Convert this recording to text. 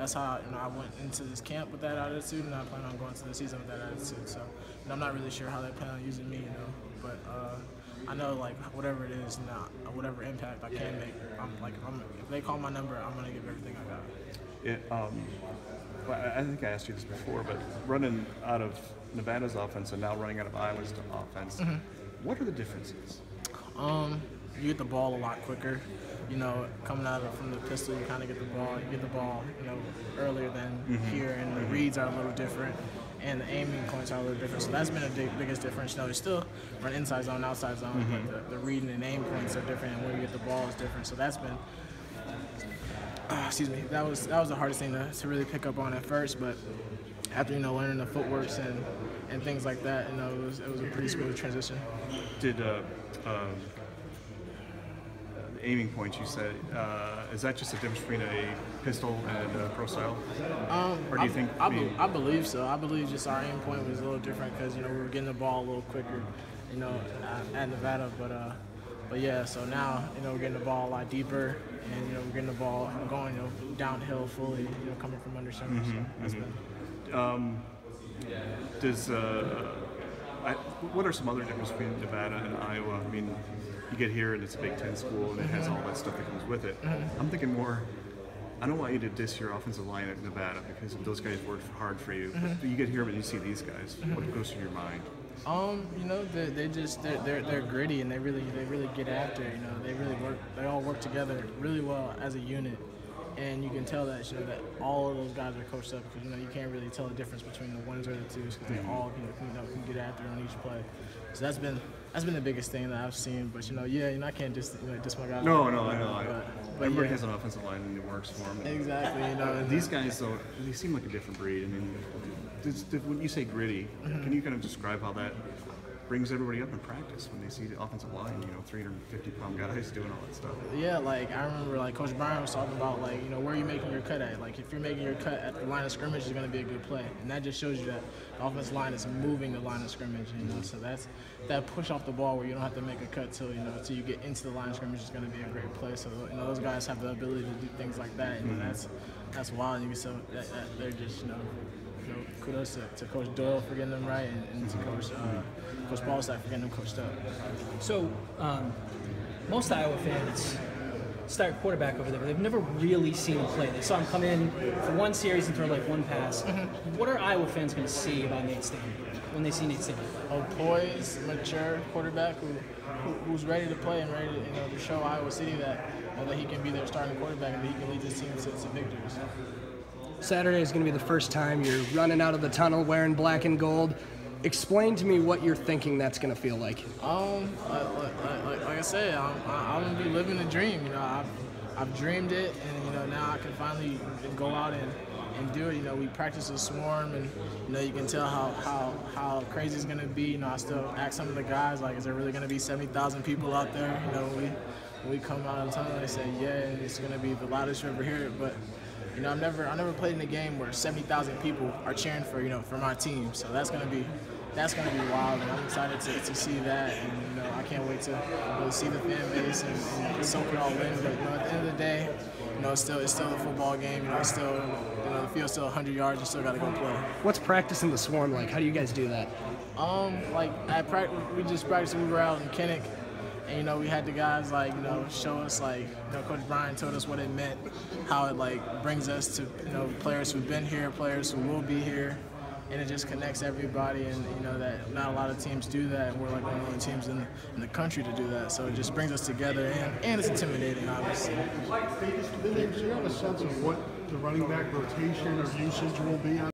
That's how I went into this camp with that attitude, and I plan on going to the season with that attitude. So I'm not really sure how they plan on using me, but I know like whatever it is, whatever impact I can make, if they call my number, I'm gonna give everything I got. Yeah, well, I think I asked you this before, but running out of Nevada's offense and now running out of Iowa's offense, what are the differences? You get the ball a lot quicker. Coming out from the pistol, you kind of get the ball. You get the ball, earlier than here, and the reads are a little different, and the aiming points are a little different. So that's been the biggest difference. They still run inside zone, outside zone, but the reading and aim points are different, and where you get the ball is different. So that's been, that was the hardest thing to really pick up on at first. But after learning the footworks and things like that, it was a pretty smooth transition. Did aiming points, you said, is that just a difference between a pistol and a pro style? Or do you think? I believe so. I believe just our aim point was a little different because we were getting the ball a little quicker, at Nevada. But yeah, so now we're getting the ball a lot deeper, and we're getting the ball going downhill fully, coming from under center. So that's been. What are some other differences between Nevada and Iowa? I mean, you get here and it's a Big Ten school and it has all that stuff that comes with it. I'm thinking more, I don't want you to diss your offensive line at Nevada because those guys worked hard for you. But you get here and you see these guys. What goes through your mind? They're gritty and they really get after it. They really work. They all work together really well as a unit. And you can tell that that all of those guys are coached up because you can't really tell the difference between the ones or the twos because they all can get after on each play. So that's been the biggest thing that I've seen. But I can't diss my guys. No, I know. But everybody has an offensive line and it works for them. Exactly. These guys though, they seem like a different breed. I mean, when you say gritty, can you kind of describe how that brings everybody up in practice when they see the offensive line, 350-pound guys doing all that stuff? Yeah, I remember Coach Brian was talking about where are you making your cut at? If you're making your cut at the line of scrimmage, it's going to be a good play, and that just shows you that the offensive line is moving the line of scrimmage. So that's that push off the ball where you don't have to make a cut till you get into the line of scrimmage is going to be a great play. So those guys have the ability to do things like that, and that's wild. And so they're just kudos to Coach Doyle for getting them right, and to Coach Ballstack for getting them coached up. So most Iowa fans start quarterback over there, but they've never really seen him play. They saw him come in for one series and throw one pass. What are Iowa fans going to see about Nate Stanley when they see Nate Stanley? A poised, mature quarterback who's ready to play and ready to show Iowa City that he can be their starting quarterback and that he can lead this team to victories. Saturday is going to be the first time you're running out of the tunnel wearing black and gold. Explain to me what you're thinking that's going to feel like. Like I said, I'm going to be living the dream. I've dreamed it, and now I can finally go out and do it. We practice a swarm, and you can tell how crazy it's going to be. I still ask some of the guys is there really going to be 70,000 people out there? When we come out of the tunnel, they say yeah, and it's going to be the loudest you ever hear it, but. I never played in a game where 70,000 people are cheering for my team. So that's gonna be wild, and I'm excited to see that. And I can't wait to see the fan base and soak it all in. But at the end of the day, it's still a football game. It's still the field's still 100 yards. You still got to go play. What's practicing the swarm like? How do you guys do that? At practice, we just practiced. We were out in Kinnick. And we had the guys show us Coach Brian told us what it meant, how it brings us to players who've been here, players who will be here, and it just connects everybody. And that not a lot of teams do that, and we're one of the only teams in the country to do that. So it just brings us together, and it's intimidating, obviously. Do you have a sense of what the running back rotation or usage will be on